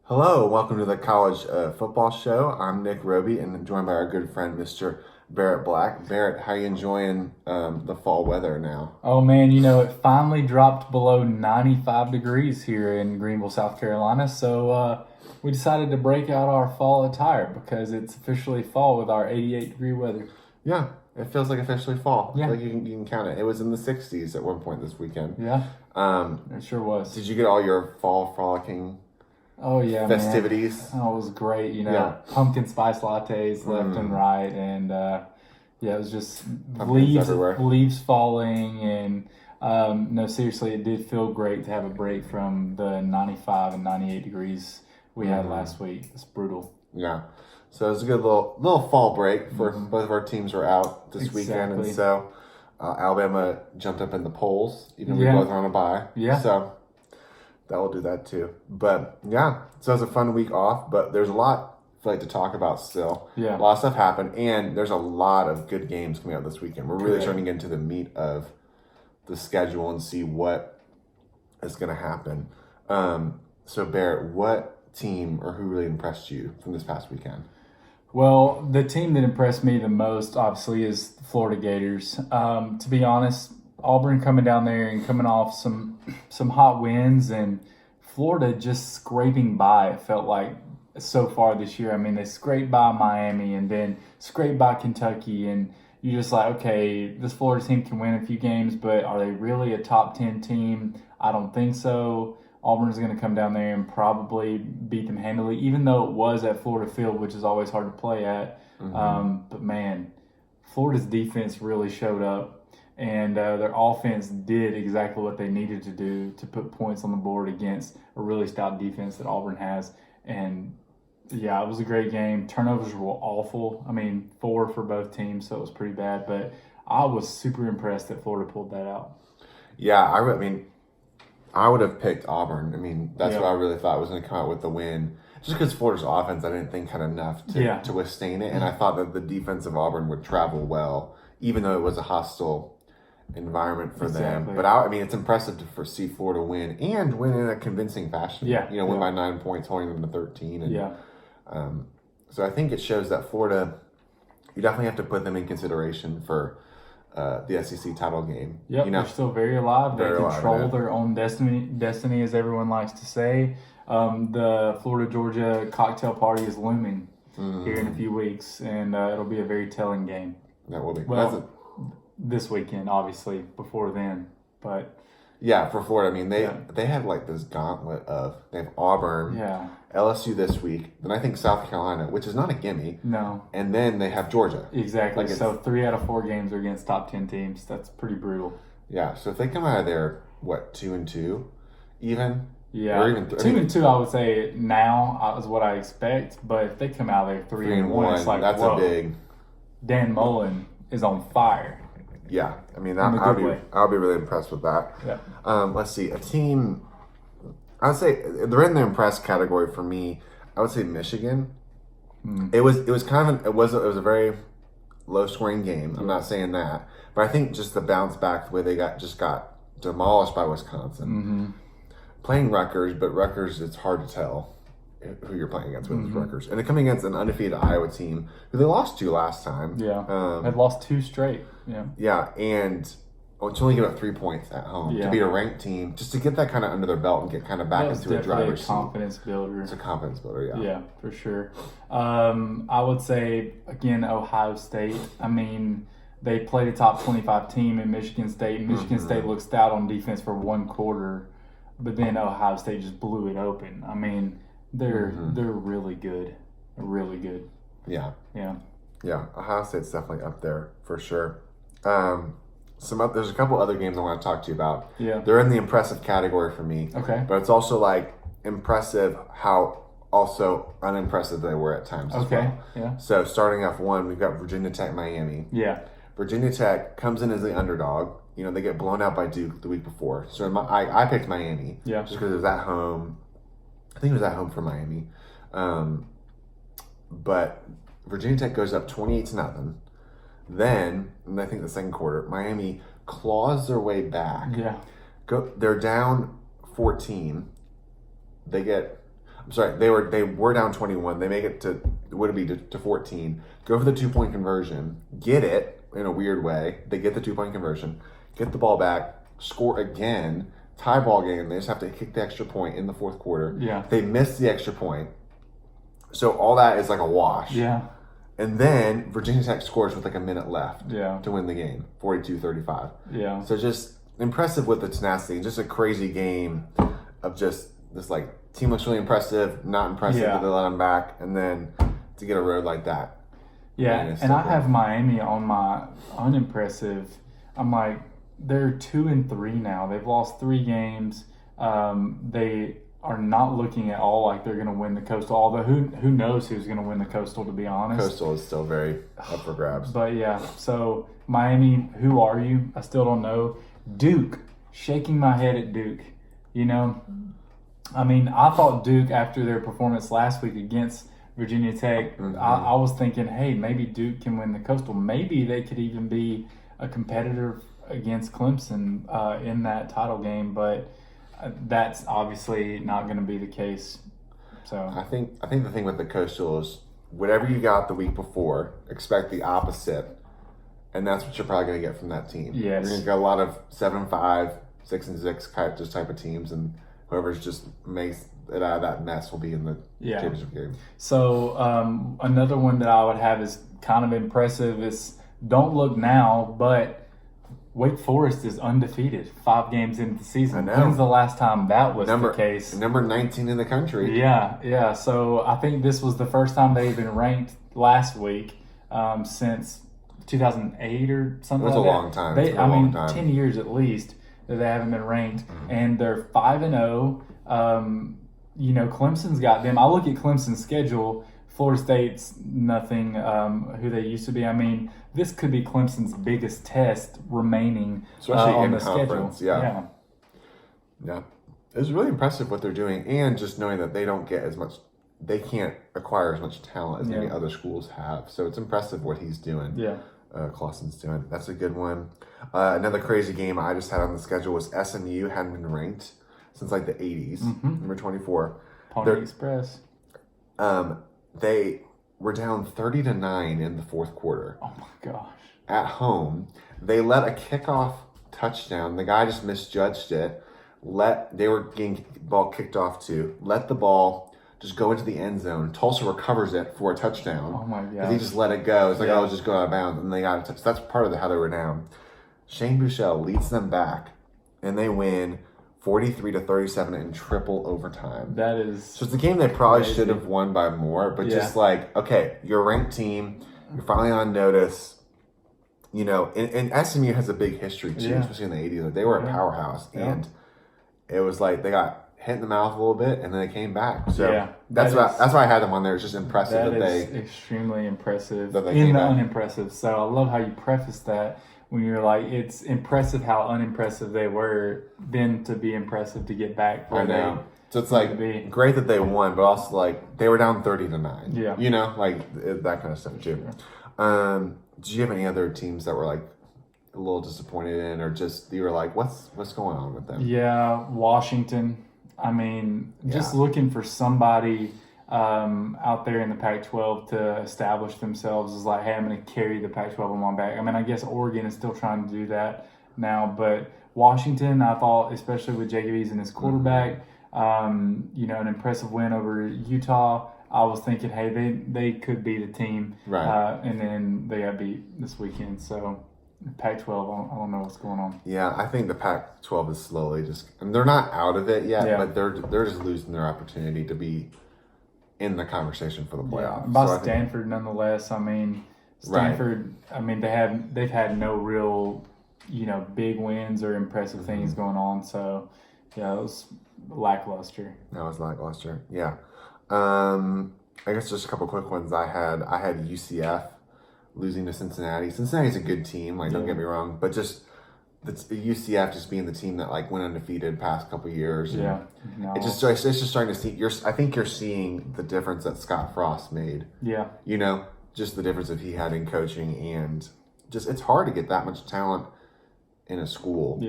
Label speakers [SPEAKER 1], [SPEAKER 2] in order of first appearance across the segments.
[SPEAKER 1] Hello, welcome to the college football show. I'm Nick Roby and joined by our good friend, Mr. Barrett Black. Barrett, how are you enjoying the fall weather now?
[SPEAKER 2] Oh man, it finally dropped below 95 degrees here in Greenville, South Carolina. So we decided to break out our fall attire because it's officially fall with our 88-degree weather.
[SPEAKER 1] Yeah, it feels like officially fall.
[SPEAKER 2] Yeah.
[SPEAKER 1] Like you can count it. It was in the 60s at one point this weekend.
[SPEAKER 2] Yeah,
[SPEAKER 1] Um,
[SPEAKER 2] it sure was.
[SPEAKER 1] did you get all your fall frolicking
[SPEAKER 2] Oh yeah,
[SPEAKER 1] festivities?
[SPEAKER 2] man. Oh, it was great.
[SPEAKER 1] Yeah.
[SPEAKER 2] Pumpkin spice lattes left and right, and yeah, it was just
[SPEAKER 1] Pumpkins everywhere.
[SPEAKER 2] leaves falling, and no, seriously, it did feel great to have a break from the 95 and 98 degrees we had last week. It's brutal.
[SPEAKER 1] Yeah. So it was a good little fall break for both of our teams were out this weekend, and
[SPEAKER 2] Exactly.
[SPEAKER 1] so Alabama jumped up in the polls, even though
[SPEAKER 2] Yeah.
[SPEAKER 1] we both were on a bye.
[SPEAKER 2] Yeah.
[SPEAKER 1] So that will do that too. But yeah, so it was a fun week off, but there's a lot I feel like to talk about still.
[SPEAKER 2] Yeah.
[SPEAKER 1] A lot of stuff happened, and there's a lot of good games coming out this weekend. We're really
[SPEAKER 2] Correct.
[SPEAKER 1] starting to get into the meat of the schedule and see what is going to happen. So Barrett, what team or who really impressed you from this past weekend?
[SPEAKER 2] Well, the team that impressed me the most, obviously, is the Florida Gators. To be honest, Auburn coming down there and coming off some hot wins, and Florida just scraping by. It felt like so far this year. I mean, they scraped by Miami and then scraped by Kentucky, and you're just like, okay, this Florida team can win a few games, but are they really a top 10 team? I don't think so. Auburn's going to come down there and probably beat them handily, even though it was at Florida Field, which is always hard to play at. But man, Florida's defense really showed up, and their offense did exactly what they needed to do to put points on the board against a really stout defense that Auburn has. And yeah, it was a great game. Turnovers were awful. I mean, 4 for both teams, so it was pretty bad. But I was super impressed that Florida pulled that out.
[SPEAKER 1] Yeah, I mean, I would have picked Auburn. I mean, that's
[SPEAKER 2] Yeah.
[SPEAKER 1] what I really thought was going to come out with the win. Just because Florida's offense, I didn't think had enough to withstand it, and I thought that the defense of Auburn would travel well, even though it was a hostile environment for them.
[SPEAKER 2] Exactly.
[SPEAKER 1] But I mean, it's impressive to see Florida win and win in a convincing fashion.
[SPEAKER 2] Yeah,
[SPEAKER 1] win
[SPEAKER 2] yeah.
[SPEAKER 1] by 9 points, holding them to 13. And,
[SPEAKER 2] Yeah.
[SPEAKER 1] So I think it shows that Florida, you definitely have to put them in consideration for the SEC title game.
[SPEAKER 2] Yep, they're still very alive. They
[SPEAKER 1] Very alive,
[SPEAKER 2] control
[SPEAKER 1] yeah.
[SPEAKER 2] their own destiny, as everyone likes to say. The Florida-Georgia cocktail party is looming here in a few weeks, and it'll be a very telling game.
[SPEAKER 1] That will be.
[SPEAKER 2] Well, this weekend, obviously, before then. But
[SPEAKER 1] Yeah, for Florida, I mean
[SPEAKER 2] Yeah.
[SPEAKER 1] they have like this gauntlet of they have Auburn,
[SPEAKER 2] yeah,
[SPEAKER 1] LSU this week, then I think South Carolina, which is not a gimme,
[SPEAKER 2] no,
[SPEAKER 1] and then they have Georgia.
[SPEAKER 2] exactly.
[SPEAKER 1] Like
[SPEAKER 2] So 3 out of 4 games are against top 10 teams. That's pretty brutal.
[SPEAKER 1] Yeah, so if they come out of there, what 2-2, even,
[SPEAKER 2] Yeah,
[SPEAKER 1] or even
[SPEAKER 2] 2-2, I would say now is what I expect. But if they come out there 3-1, it's like,
[SPEAKER 1] that's
[SPEAKER 2] whoa,
[SPEAKER 1] a big.
[SPEAKER 2] Dan Mullen is on fire.
[SPEAKER 1] Yeah, I mean
[SPEAKER 2] In a
[SPEAKER 1] I'll
[SPEAKER 2] good
[SPEAKER 1] be
[SPEAKER 2] way.
[SPEAKER 1] I'll be really impressed with that.
[SPEAKER 2] Yeah.
[SPEAKER 1] Let's see, a team. I'd say they're in the impressed category for me. I would say Michigan. It was kind of it was a very low scoring game. I'm not saying that, but I think just the bounce back the way they got demolished by Wisconsin. Playing Rutgers, but Rutgers it's hard to tell who you're playing against with Rutgers, and they're coming against an undefeated Iowa team who they lost to last time.
[SPEAKER 2] Yeah. They've lost 2 straight. Yeah.
[SPEAKER 1] Yeah, and to only give up 3 points at home to
[SPEAKER 2] Yeah.
[SPEAKER 1] beat a ranked team, just to get that kind of under their belt and get kind of back
[SPEAKER 2] That was
[SPEAKER 1] into a
[SPEAKER 2] definitely
[SPEAKER 1] driver's
[SPEAKER 2] a
[SPEAKER 1] seat.
[SPEAKER 2] confidence builder.
[SPEAKER 1] It's a confidence builder, yeah.
[SPEAKER 2] Yeah, for sure. I would say, again, Ohio State. I mean, they played a top 25 team in Michigan State. Michigan State looked stout on defense for 1 quarter, but then Ohio State just blew it open. I mean, they're really good. Really good.
[SPEAKER 1] Yeah,
[SPEAKER 2] Yeah.
[SPEAKER 1] yeah. Ohio State's definitely up there for sure. There's a couple other games I want to talk to you about.
[SPEAKER 2] Yeah.
[SPEAKER 1] They're in the impressive category for me.
[SPEAKER 2] Okay.
[SPEAKER 1] But it's also like impressive how also unimpressive they were at times as
[SPEAKER 2] Okay.
[SPEAKER 1] well.
[SPEAKER 2] Yeah.
[SPEAKER 1] So starting off one, we've got Virginia Tech, Miami.
[SPEAKER 2] Yeah.
[SPEAKER 1] Virginia Tech comes in as the underdog. They get blown out by Duke the week before. So I picked Miami.
[SPEAKER 2] Yeah.
[SPEAKER 1] Just because it was at home. I think it was at home for Miami. But Virginia Tech goes up 28-0. Then, and I think the second quarter, Miami claws their way back.
[SPEAKER 2] Yeah.
[SPEAKER 1] They're down 14. They get I'm sorry, they were down 21. They make it to 14. Go for the 2-point conversion, get it in a weird way. They get the 2-point conversion, get the ball back, score again, tie ball game. They just have to kick the extra point in the fourth quarter.
[SPEAKER 2] Yeah.
[SPEAKER 1] They miss the extra point. So all that is like a wash.
[SPEAKER 2] Yeah.
[SPEAKER 1] And then Virginia Tech scores with like a minute left
[SPEAKER 2] Yeah.
[SPEAKER 1] to win the game, 42-35.
[SPEAKER 2] Yeah.
[SPEAKER 1] So just impressive with the tenacity, just a crazy game of just this like team looks really impressive, not impressive,
[SPEAKER 2] Yeah.
[SPEAKER 1] but they let them back, and then to get a road like that.
[SPEAKER 2] Yeah,
[SPEAKER 1] Man, it's
[SPEAKER 2] and
[SPEAKER 1] so
[SPEAKER 2] I
[SPEAKER 1] good.
[SPEAKER 2] have Miami on my unimpressive. I'm like, they're 2-3 now. They've lost 3 games. They are not looking at all like they're going to win the Coastal. Although who knows who's going to win the Coastal, to be honest.
[SPEAKER 1] Coastal is still very up for grabs.
[SPEAKER 2] But yeah, so Miami, who are you? I still don't know. Duke, shaking my head at Duke. You know, I mean, I thought Duke, after their performance last week against Virginia Tech, I was thinking, hey, maybe Duke can win the Coastal. Maybe they could even be a competitor against Clemson in that title game, but that's obviously not going to be the case. So
[SPEAKER 1] I think the thing with the Coastal is whatever you got the week before, expect the opposite, and that's what you're probably going to get from that team.
[SPEAKER 2] Yes.
[SPEAKER 1] You're going to get a lot of 7-5, 6-6 type of teams, and whoever's just makes it out of that mess will be in the championship game.
[SPEAKER 2] So another one that I would have is kind of impressive. Is don't look now, but Wake Forest is undefeated 5 games into the season.
[SPEAKER 1] I know.
[SPEAKER 2] When's the last time that was the case?
[SPEAKER 1] Number 19 in the country.
[SPEAKER 2] Yeah. So I think this was the first time they've been ranked last week since 2008 or something.
[SPEAKER 1] It was
[SPEAKER 2] like
[SPEAKER 1] a
[SPEAKER 2] that.
[SPEAKER 1] long time. It's been a long time.
[SPEAKER 2] 10 years at least that they haven't been ranked, and they're 5-0. You know, Clemson's got them. I look at Clemson's schedule. Florida State's nothing who they used to be. I mean, this could be Clemson's biggest test remaining
[SPEAKER 1] Especially
[SPEAKER 2] on
[SPEAKER 1] in
[SPEAKER 2] the
[SPEAKER 1] conference,
[SPEAKER 2] schedule.
[SPEAKER 1] Yeah. It's really impressive what they're doing, and just knowing that they don't get as much, they can't acquire as much talent as maybe other schools have. So it's impressive what he's doing.
[SPEAKER 2] Yeah.
[SPEAKER 1] Clawson's doing. That's a good one. Another crazy game I just had on the schedule was SMU hadn't been ranked since like the 80s, number 24.
[SPEAKER 2] Pony Express.
[SPEAKER 1] They were down 30-9 in the fourth quarter.
[SPEAKER 2] Oh my gosh.
[SPEAKER 1] At home, they let a kickoff touchdown. The guy just misjudged it. They were getting ball kicked off too. Let the ball just go into the end zone. Tulsa recovers it for a touchdown.
[SPEAKER 2] Oh my
[SPEAKER 1] Because
[SPEAKER 2] god.
[SPEAKER 1] he just let it go. It's like, oh, just go out of bounds. And they got a touch. That's part of how they were down. Shane Buechele leads them back, and they win 43-37 in triple overtime.
[SPEAKER 2] That is
[SPEAKER 1] So it's a game they probably
[SPEAKER 2] crazy.
[SPEAKER 1] should have won by more, but
[SPEAKER 2] Yeah.
[SPEAKER 1] just like, okay, you're a ranked team, you're finally on notice. You know, and SMU has a big history too,
[SPEAKER 2] Yeah.
[SPEAKER 1] especially in the 80s. Like, they were a powerhouse,
[SPEAKER 2] Yeah.
[SPEAKER 1] and it was like they got hit in the mouth a little bit, and then they came back. So
[SPEAKER 2] Yeah,
[SPEAKER 1] that's
[SPEAKER 2] that is-
[SPEAKER 1] that's why I had them on there. It's just impressive that,
[SPEAKER 2] is
[SPEAKER 1] they.
[SPEAKER 2] extremely impressive
[SPEAKER 1] that they
[SPEAKER 2] in
[SPEAKER 1] came
[SPEAKER 2] the
[SPEAKER 1] back.
[SPEAKER 2] unimpressive. So I love how you preface that when you're like, it's impressive how unimpressive they were, then to be impressive to get back
[SPEAKER 1] I
[SPEAKER 2] where
[SPEAKER 1] know. So it's
[SPEAKER 2] need
[SPEAKER 1] like
[SPEAKER 2] to be.
[SPEAKER 1] great that they won, but also like they were down 30-9.
[SPEAKER 2] Yeah.
[SPEAKER 1] You know, like that kind of stuff too. Did you have any other teams that were like a little disappointed in, or just you were like, what's going on with them?
[SPEAKER 2] Yeah, Washington. I mean, just
[SPEAKER 1] Yeah.
[SPEAKER 2] looking for somebody out there in the Pac-12 to establish themselves is like, hey, I'm going to carry the Pac-12 on my back. I mean, I guess Oregon is still trying to do that now, but Washington, I thought, especially with Jacob Eason as quarterback, you know, an impressive win over Utah. I was thinking, hey, they could be the team,
[SPEAKER 1] Right.
[SPEAKER 2] and then they got beat this weekend. So Pac-12, I don't know what's going on.
[SPEAKER 1] Yeah, I think the Pac-12 is slowly just, and they're not out of it yet,
[SPEAKER 2] Yeah.
[SPEAKER 1] but they're just losing their opportunity to be in the conversation for the playoffs.
[SPEAKER 2] By
[SPEAKER 1] So I think-
[SPEAKER 2] Stanford, nonetheless. I mean,
[SPEAKER 1] Right.
[SPEAKER 2] Stanford. I mean, they've had no real, you know, big wins or impressive things going on. So, yeah, it was lackluster.
[SPEAKER 1] That was lackluster. Yeah. I guess just a couple quick ones. I had UCF losing to Cincinnati. Cincinnati's a good team. Like, don't get me wrong, but just the UCF just being the team that like went undefeated past couple years. And
[SPEAKER 2] Yeah, no.
[SPEAKER 1] it's just starting to see. I think you're seeing the difference that Scott Frost made.
[SPEAKER 2] Yeah,
[SPEAKER 1] You know, just the difference that he had in coaching, and just it's hard to get that much talent in a school.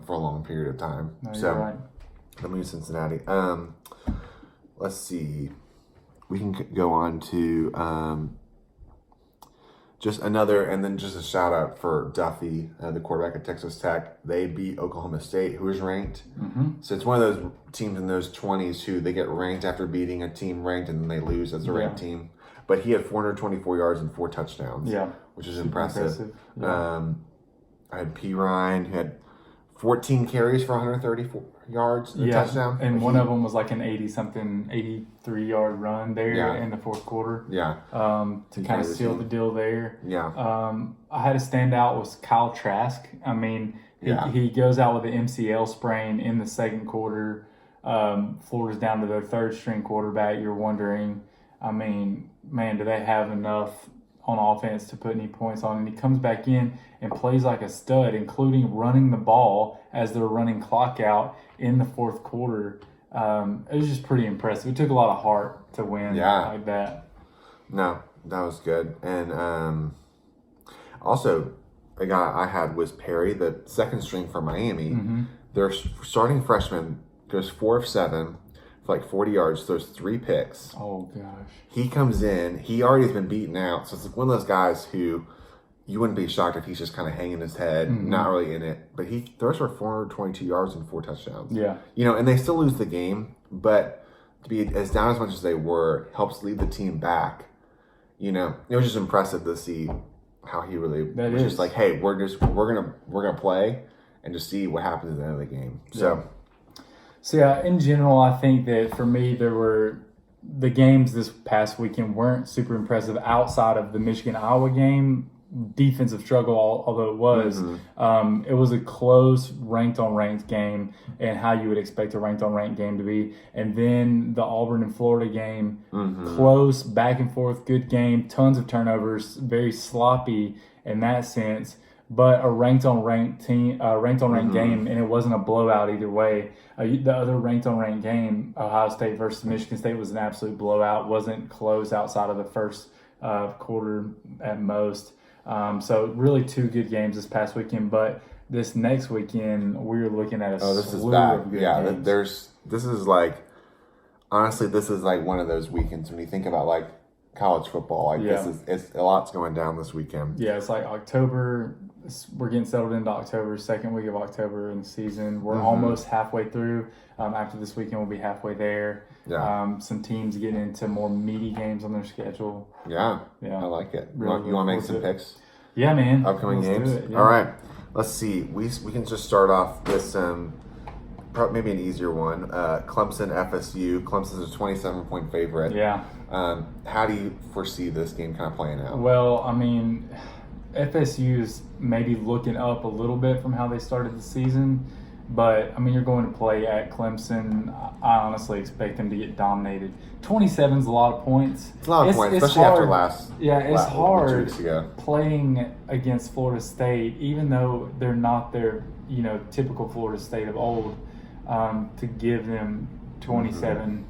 [SPEAKER 1] For a long period of time.
[SPEAKER 2] no,
[SPEAKER 1] So
[SPEAKER 2] you're right.
[SPEAKER 1] let me use Cincinnati. let's see. We can go on to just another, and then just a shout out for Duffy, the quarterback at Texas Tech. They beat Oklahoma State, who is ranked. So it's one of those teams in those 20s who they get ranked after beating a team ranked, and then they lose as a ranked team. But he had 424 yards and 4 touchdowns, which is impressive. Yeah. I had P. Ryan, who had 14 carries for 134 yards and a touchdown.
[SPEAKER 2] And one of them was like an 83-yard run there in the fourth quarter. To kind of seal the deal there. I had a standout was Kyle Trask. I mean, he goes out with an MCL sprain in the second quarter. Florida's down to their third string quarterback. You're wondering, I mean, man, do they have enough on offense to put any points on? And he comes back in and plays like a stud, including running the ball as they're running clock out in the fourth quarter. It was just pretty impressive. It took a lot of heart to win like that.
[SPEAKER 1] No, that was good. And also, a guy I had was Perry, the second string for Miami. Their starting freshman goes 4 of 7 for like 40 yards, throws 3 picks.
[SPEAKER 2] Oh, gosh.
[SPEAKER 1] He comes in. He already has been beaten out. So it's like one of those guys who you wouldn't be shocked if he's just kind of hanging his head, not really in it. But he throws for 422 yards and 4 touchdowns. You know, and they still lose the game. But to be as down as much as they were helps lead the team back. You know, it was just impressive to see how he really was just like, hey, we're gonna play and just see what happens at the end of the game.
[SPEAKER 2] So in general, I think that for me, the games this past weekend weren't super impressive outside of the Michigan-Iowa game. Defensive struggle, although it was. It was a close ranked-on-ranked game, and how you would expect a ranked-on-ranked game to be. And then the Auburn and Florida game, close, back and forth, good game, tons of turnovers, very sloppy in that sense. But a ranked-on-ranked team, game, and it wasn't a blowout either way. The other ranked-on-ranked game, Ohio State versus Michigan State, was an absolute blowout. Wasn't close outside of the first quarter at most. So really 2 good games this past weekend. But this next weekend, we're looking at a slew of good games.
[SPEAKER 1] This is like, honestly, this is like one of those weekends when you think about like college football. Like it's a lot's going down this weekend.
[SPEAKER 2] Yeah, it's like October. We're getting settled into October, second week of October in the season. We're almost halfway through. After this weekend, we'll be halfway there. Some teams getting into more meaty games on their schedule. I like it. Really, you want to make some picks? Yeah, man.
[SPEAKER 1] Upcoming games? All right. Let's see. We can just start off this, maybe an easier one. Clemson, FSU. Clemson's a 27-point favorite. How do you foresee this game kind of playing out?
[SPEAKER 2] Well, I mean, FSU is maybe looking up a little bit from how they started the season. But, I mean, you're going to play at Clemson. I honestly expect them to get dominated. 27 is a lot of points.
[SPEAKER 1] It's a lot of points, especially after
[SPEAKER 2] it's hard
[SPEAKER 1] 2 weeks ago.
[SPEAKER 2] Playing against Florida State, even though they're not their, typical Florida State of old, to give them 27,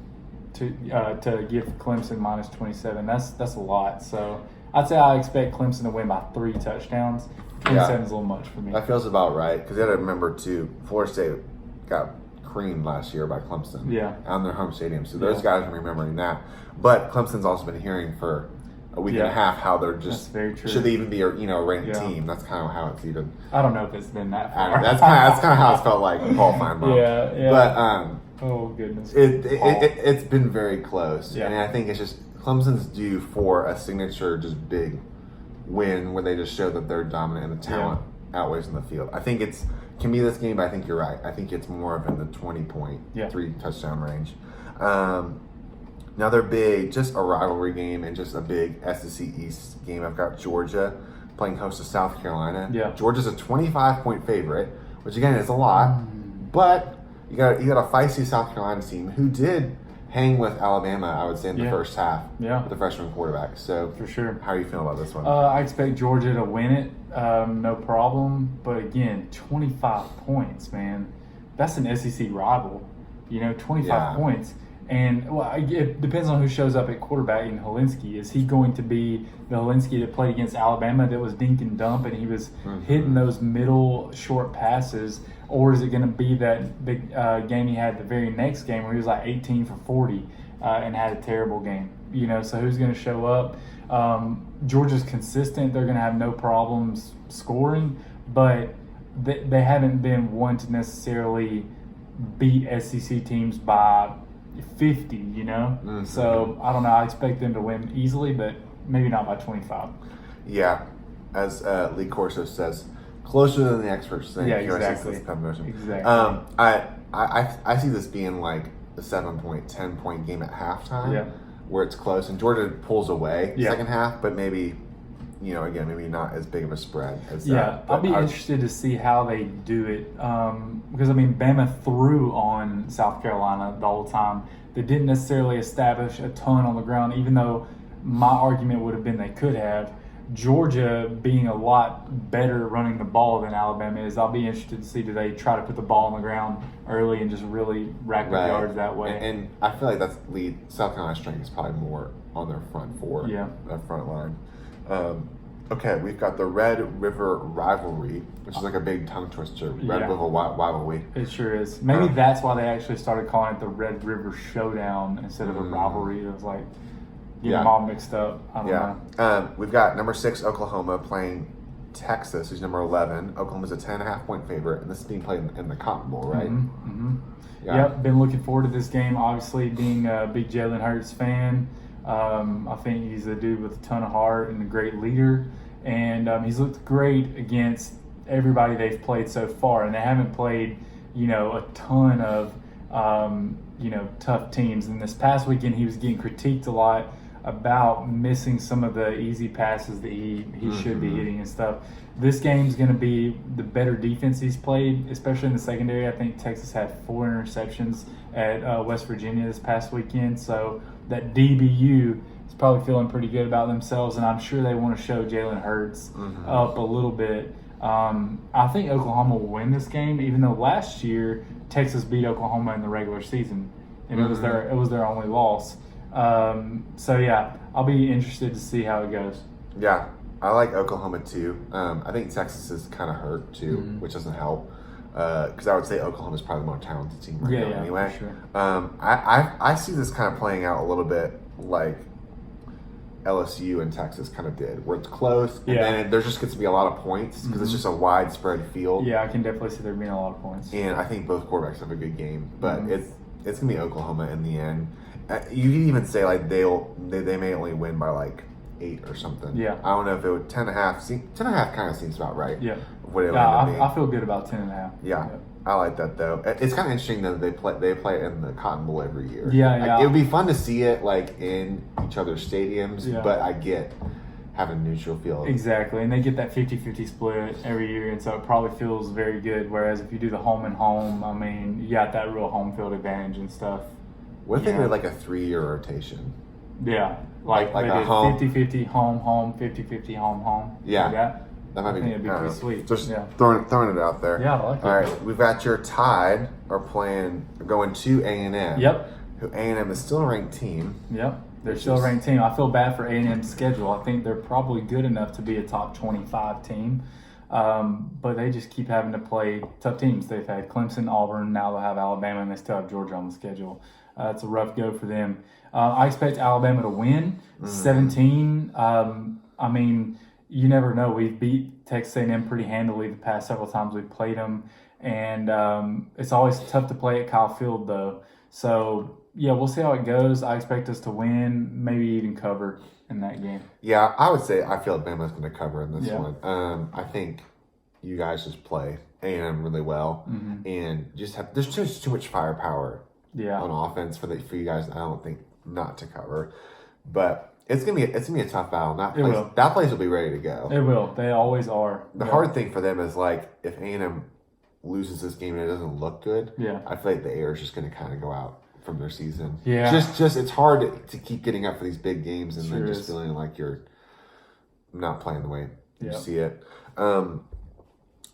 [SPEAKER 2] to give Clemson minus 27. That's a lot. So I'd say I expect Clemson to win by 3 touchdowns. 27 is a little much for me.
[SPEAKER 1] That feels about right, because you got to remember, too, Florida State got creamed last year by Clemson on their home stadium. So those guys are remembering that. But Clemson's also been hearing for a week and a half how they're just, should they even be a ranked team? That's kind of how it's even.
[SPEAKER 2] I don't know if it's been that far.
[SPEAKER 1] That's kind of how it's felt like Paul Feinbaum. But
[SPEAKER 2] oh goodness,
[SPEAKER 1] it's been very close, and I think it's just Clemson's due for a signature, just big win where they just show that they're dominant and the talent outweighs in the field. I think it can be this game, but I think you're right. I think it's more of in the 20-point, 3 touchdown range. Another big, just a rivalry game and just a big SEC East game. I've got Georgia playing host to South Carolina. Georgia's a 25-point favorite, which again is a lot, but you got a feisty South Carolina team who did hang with Alabama, I would say, in the first half with the freshman quarterback. So
[SPEAKER 2] for sure.
[SPEAKER 1] How are you feeling about this one?
[SPEAKER 2] I expect Georgia to win it, no problem. But again, 25 points, man. That's an SEC rival. 25 points. And it depends on who shows up at quarterback in Helinski. Is he going to be the Helinski that played against Alabama that was dink and dump and he was hitting those middle short passes? Or is it going to be that big game he had the very next game where he was like 18 for 40? and had a terrible game. So who's going to show up? Georgia's consistent. They're going to have no problems scoring, but they haven't been one to necessarily beat SEC teams by 50,
[SPEAKER 1] Mm-hmm.
[SPEAKER 2] So I don't know. I expect them to win easily, but maybe not by 25.
[SPEAKER 1] Yeah, as Lee Corso says, closer than the experts think.
[SPEAKER 2] Yeah, exactly.
[SPEAKER 1] Exactly. I see this being like a 7-point, 10-point game at halftime.
[SPEAKER 2] Yeah.
[SPEAKER 1] Where it's close and Georgia pulls away
[SPEAKER 2] Yeah.
[SPEAKER 1] second half, but maybe, again, maybe not as big of a spread as
[SPEAKER 2] Yeah,
[SPEAKER 1] that.
[SPEAKER 2] I'll be interested to see how they do it because, Bama threw on South Carolina the whole time. They didn't necessarily establish a ton on the ground, even though my argument would have been they could have. Georgia being a lot better running the ball than Alabama is, I'll be interested to see do they try to put the ball on the ground early and just really rack up yards that way.
[SPEAKER 1] And I feel like that's South Carolina's strength is probably more on their front four, that front line. Okay, we've got the Red River Rivalry, which is like a big tongue twister. Red River Rivalry.
[SPEAKER 2] It sure is. Maybe that's why they actually started calling it the Red River Showdown instead of a rivalry. It was like getting them all mixed up. I don't know.
[SPEAKER 1] We've got number 6 Oklahoma playing Texas, who's number 11. Oklahoma's a 10.5-point favorite, and this is being played in the Cotton Bowl, right?
[SPEAKER 2] Mm-hmm. Yep, been looking forward to this game. Obviously, being a big Jalen Hurts fan, I think he's a dude with a ton of heart and a great leader. And he's looked great against everybody they've played so far. And they haven't played, a ton of, tough teams. And this past weekend, he was getting critiqued a lot about missing some of the easy passes that he should be hitting and stuff. This game's going to be the better defense he's played, especially in the secondary. I think Texas had 4 interceptions at West Virginia this past weekend. So that DBU is probably feeling pretty good about themselves, and I'm sure they want to show Jalen Hurts up a little bit. I think Oklahoma will win this game, even though last year Texas beat Oklahoma in the regular season, and it was their only loss. So yeah, I'll be interested to see how it goes.
[SPEAKER 1] Yeah, I like Oklahoma too. I think Texas is kind of hurt too, which doesn't help. Because I would say Oklahoma's probably the more talented team right now anyway.
[SPEAKER 2] For sure.
[SPEAKER 1] I see this kind of playing out a little bit like LSU and Texas kind of did, where it's close, and then there just gets to be a lot of points because it's just a widespread field.
[SPEAKER 2] Yeah, I can definitely see there being a lot of points.
[SPEAKER 1] And I think both quarterbacks have a good game, but it's gonna be Oklahoma in the end. You can even say like they may only win by like 8 or something.
[SPEAKER 2] Yeah.
[SPEAKER 1] I don't know if it would 10.5. 10.5 kind of seems about right.
[SPEAKER 2] Yeah.
[SPEAKER 1] What it would end up being.
[SPEAKER 2] I feel good about 10.5.
[SPEAKER 1] Yeah. I like that though. It's kind of interesting that they play it in the Cotton Bowl every year.
[SPEAKER 2] Yeah.
[SPEAKER 1] It would be fun to see it like in each other's stadiums, but I get having a neutral field.
[SPEAKER 2] Exactly, and they get that 50-50 split every year, and so it probably feels very good. Whereas if you do the home and home, I mean, you got that real home field advantage and stuff.
[SPEAKER 1] What if they did like a 3-year rotation?
[SPEAKER 2] Yeah, like
[SPEAKER 1] a
[SPEAKER 2] they did
[SPEAKER 1] home
[SPEAKER 2] 50-50 home, 50-50 home.
[SPEAKER 1] Yeah.
[SPEAKER 2] Like that.
[SPEAKER 1] That might
[SPEAKER 2] I think it'd be pretty sweet.
[SPEAKER 1] Just throwing it out there.
[SPEAKER 2] Yeah, I like it.
[SPEAKER 1] All right, we've got your Tide are going to A&M.
[SPEAKER 2] Yep.
[SPEAKER 1] Who A&M is still a ranked team.
[SPEAKER 2] Yep. They're still a ranked team. I feel bad for A&M's schedule. I think they're probably good enough to be a top 25 team. But they just keep having to play tough teams. They've had Clemson, Auburn, now they'll have Alabama, and they still have Georgia on the schedule. It's a rough go for them. I expect Alabama to win 17. I mean, you never know. We've beat Texas A&M pretty handily the past several times we've played them. And it's always tough to play at Kyle Field, though. So, yeah, we'll see how it goes. I expect us to win, maybe even cover in that game.
[SPEAKER 1] Yeah, I would say I feel like Bama's going to cover in this one. I think you guys just play A&M really well. And there's just too much firepower on offense for you guys, I don't think, not to cover. But it's gonna be a tough battle. That place will be ready to go.
[SPEAKER 2] It will. They always are.
[SPEAKER 1] The hard thing for them is like if A&M loses this game and it doesn't look good. I feel like the air is just gonna kind of go out from their season. Just it's hard to keep getting up for these big games and then just feeling like you're not playing the way you see it.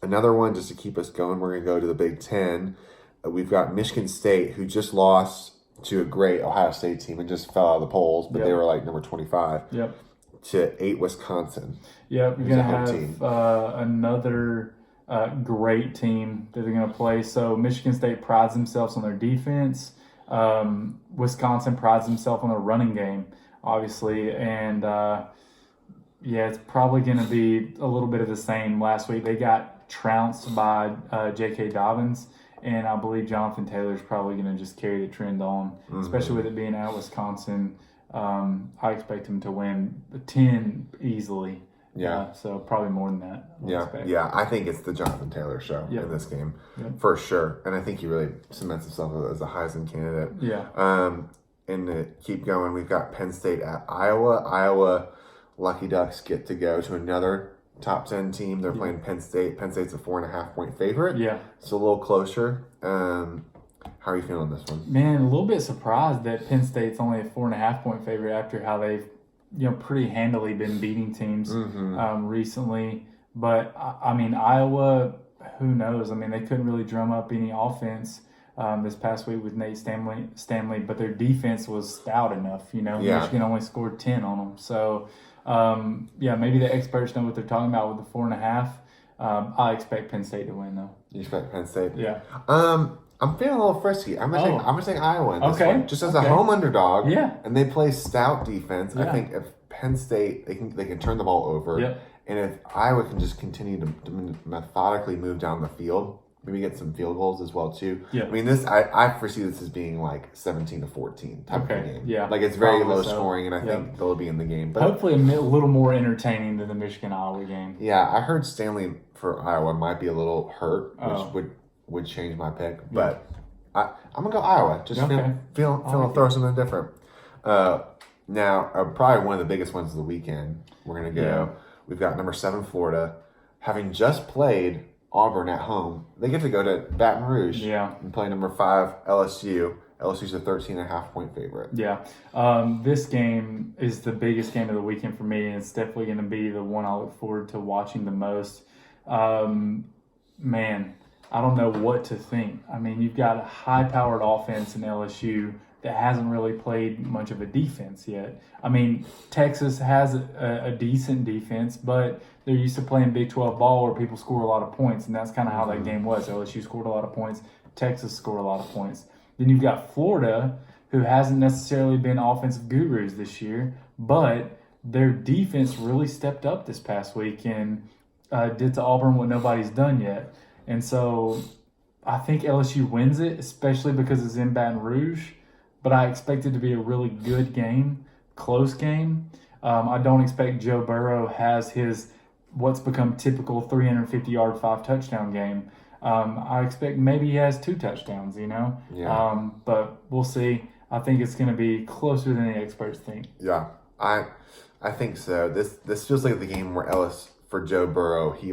[SPEAKER 1] Another one just to keep us going. We're gonna go to the Big Ten. We've got Michigan State, who just lost to a great Ohio State team and just fell out of the polls, but they were like number 25. To 8 Wisconsin.
[SPEAKER 2] You're going to have another great team that they're going to play. So Michigan State prides themselves on their defense. Wisconsin prides himself on the running game, obviously, and yeah, it's probably going to be a little bit of the same. Last week they got trounced by J.K. Dobbins, and I believe Jonathan Taylor's probably going to just carry the trend on, especially with it being at Wisconsin. I expect him to win 10 easily.
[SPEAKER 1] Yeah.
[SPEAKER 2] So probably more than that.
[SPEAKER 1] Yeah. I think it's the Jonathan Taylor show in this game for sure, and I think he really cements himself as a Heisman candidate.
[SPEAKER 2] Yeah.
[SPEAKER 1] And to keep going, we've got Penn State at Iowa. Iowa Lucky Ducks get to go to another top 10 team. They're playing Penn State. Penn State's a 4.5 point favorite.
[SPEAKER 2] Yeah.
[SPEAKER 1] It's a little closer. How are you feeling this one?
[SPEAKER 2] Man, a little bit surprised that Penn State's only a 4.5 point favorite after how they've, pretty handily been beating teams recently. But I mean, Iowa, who knows? I mean, they couldn't really drum up any offense this past week with Nate Stanley, but their defense was stout enough. Michigan only scored 10 on them. So, maybe the experts know what they're talking about with the 4.5. I expect Penn State to win, though.
[SPEAKER 1] You expect Penn State?
[SPEAKER 2] Yeah.
[SPEAKER 1] I'm feeling a little frisky. I'm gonna take Iowa in this one, just as a home underdog.
[SPEAKER 2] Yeah.
[SPEAKER 1] And they play stout defense.
[SPEAKER 2] Yeah.
[SPEAKER 1] I think if Penn State they can turn the ball over.
[SPEAKER 2] Yep.
[SPEAKER 1] And if Iowa can just continue to methodically move down the field, maybe get some field goals as well too.
[SPEAKER 2] Yeah.
[SPEAKER 1] I mean, I foresee this as being like 17-14 type of game.
[SPEAKER 2] Yeah.
[SPEAKER 1] Like it's very low scoring, and I think they'll be in the game. But
[SPEAKER 2] hopefully a little more entertaining than the Michigan-Iowa game.
[SPEAKER 1] Yeah, I heard Stanley for Iowa might be a little hurt, which would change my pick. Yeah. But I'm gonna go Iowa. Just feel throw something different. Now, probably one of the biggest ones of the weekend. We're gonna go. Yeah. We've got number 7 Florida, having just played Auburn at home. They get to go to Baton Rouge and play number 5 LSU. LSU's a 13.5 point favorite.
[SPEAKER 2] Yeah. This game is the biggest game of the weekend for me, and it's definitely going to be the one I look forward to watching the most. Man, I don't know what to think. I mean, you've got a high-powered offense in LSU that hasn't really played much of a defense yet. I mean, Texas has a decent defense, but they're used to playing Big 12 ball where people score a lot of points, and that's kind of how that game was. LSU scored a lot of points. Texas scored a lot of points. Then you've got Florida, who hasn't necessarily been offensive gurus this year, but their defense really stepped up this past week and did to Auburn what nobody's done yet. And so I think LSU wins it, especially because it's in Baton Rouge. But I expect it to be a really good game, close game. I don't expect Joe Burrow has his what's become typical 350-yard, 5-touchdown game. I expect maybe he has 2 touchdowns,
[SPEAKER 1] Yeah.
[SPEAKER 2] But we'll see. I think it's going to be closer than the experts think.
[SPEAKER 1] Yeah, I think so. This feels like the game where for Joe Burrow, he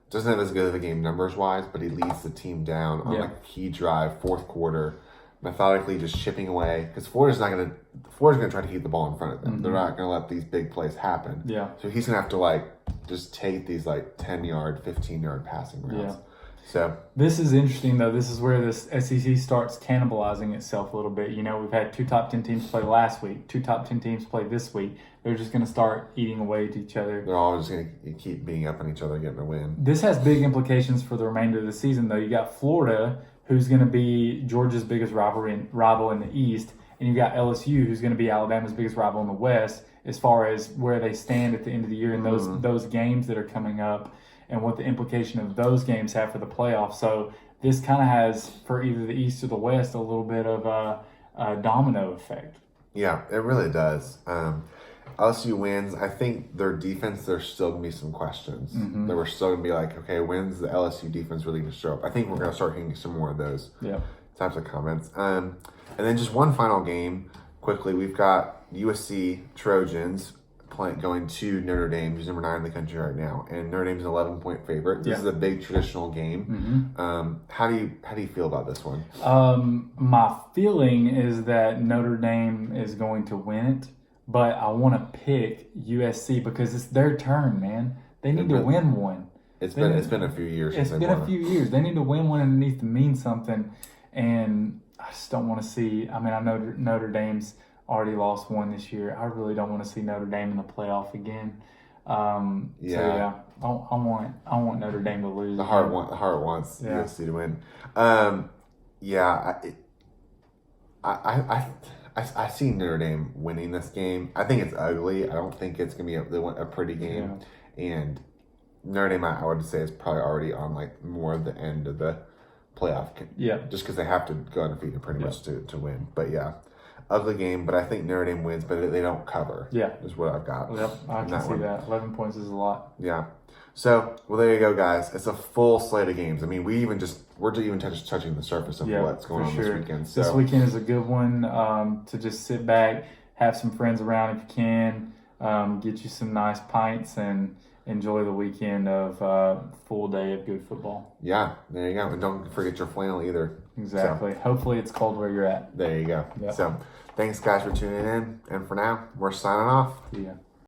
[SPEAKER 1] doesn't have as good of a game numbers-wise, but he leads the team down on a key drive, fourth quarter, methodically just chipping away, because Florida's going to try to keep the ball in front of them. Mm-hmm. They're not going to let these big plays happen.
[SPEAKER 2] Yeah.
[SPEAKER 1] So he's going to have to just take these 10-yard, 15-yard passing routes.
[SPEAKER 2] Yeah.
[SPEAKER 1] So
[SPEAKER 2] this is interesting though. This is where this SEC starts cannibalizing itself a little bit. We've had 2 top 10 teams play last week, 2 top 10 teams play this week. They're just going to start eating away at each other.
[SPEAKER 1] They're all just going to keep beating up on each other, getting a win.
[SPEAKER 2] This has big implications for the remainder of the season though. You got Florida, who's going to be Georgia's biggest rival in the East, and you got LSU, who's going to be Alabama's biggest rival in the West, as far as where they stand at the end of the year and those games that are coming up and what the implication of those games have for the playoffs. So this kind of has, for either the East or the West, a little bit of a domino effect.
[SPEAKER 1] Yeah, it really does. LSU wins. I think their defense, there's still going to be some questions.
[SPEAKER 2] Mm-hmm.
[SPEAKER 1] There were still going to be okay, when's the LSU defense really going to show up? I think we're going to start hearing some more of those types of comments. And then just one final game, quickly, we've got USC Trojans going to Notre Dame, who's number 9 in the country right now, and Notre Dame's an 11-point favorite. This is a big traditional game.
[SPEAKER 2] Mm-hmm.
[SPEAKER 1] How do you feel about this one?
[SPEAKER 2] My feeling is that Notre Dame is going to win it, but I want to pick USC because it's their turn, man. They need to win one.
[SPEAKER 1] It's been a few years.
[SPEAKER 2] It's been a few years. They need to win one, and it needs to mean something. And I just don't want to see. I mean, I know Notre Dame's already lost one this year. I really don't want to see Notre Dame in the playoff again. So yeah, I want Notre Dame to lose.
[SPEAKER 1] The heart wants USC to win. I see Notre Dame winning this game. I think it's ugly. I don't think it's gonna be a pretty game. And Notre Dame, I would say, is probably already on like more of the end of the playoff.
[SPEAKER 2] Yeah.
[SPEAKER 1] Just because they have to go undefeated pretty much to win. But yeah, ugly game. But I think Notre Dame wins, but they don't cover.
[SPEAKER 2] Yeah.
[SPEAKER 1] Is what I've got.
[SPEAKER 2] Yep, I can see that. 11 points is a lot.
[SPEAKER 1] Yeah. So, well, there you go, guys. It's a full slate of games. I mean, we're just even touching the surface of what's going on this weekend. So
[SPEAKER 2] this weekend is a good one to just sit back, have some friends around if you can, get you some nice pints, and enjoy the weekend of full day of good football.
[SPEAKER 1] Yeah, there you go. And don't forget your flannel either.
[SPEAKER 2] Exactly. So, hopefully it's cold where you're at.
[SPEAKER 1] There you go.
[SPEAKER 2] Yep.
[SPEAKER 1] So, thanks, guys, for tuning in. And for now, we're signing off.
[SPEAKER 2] See ya.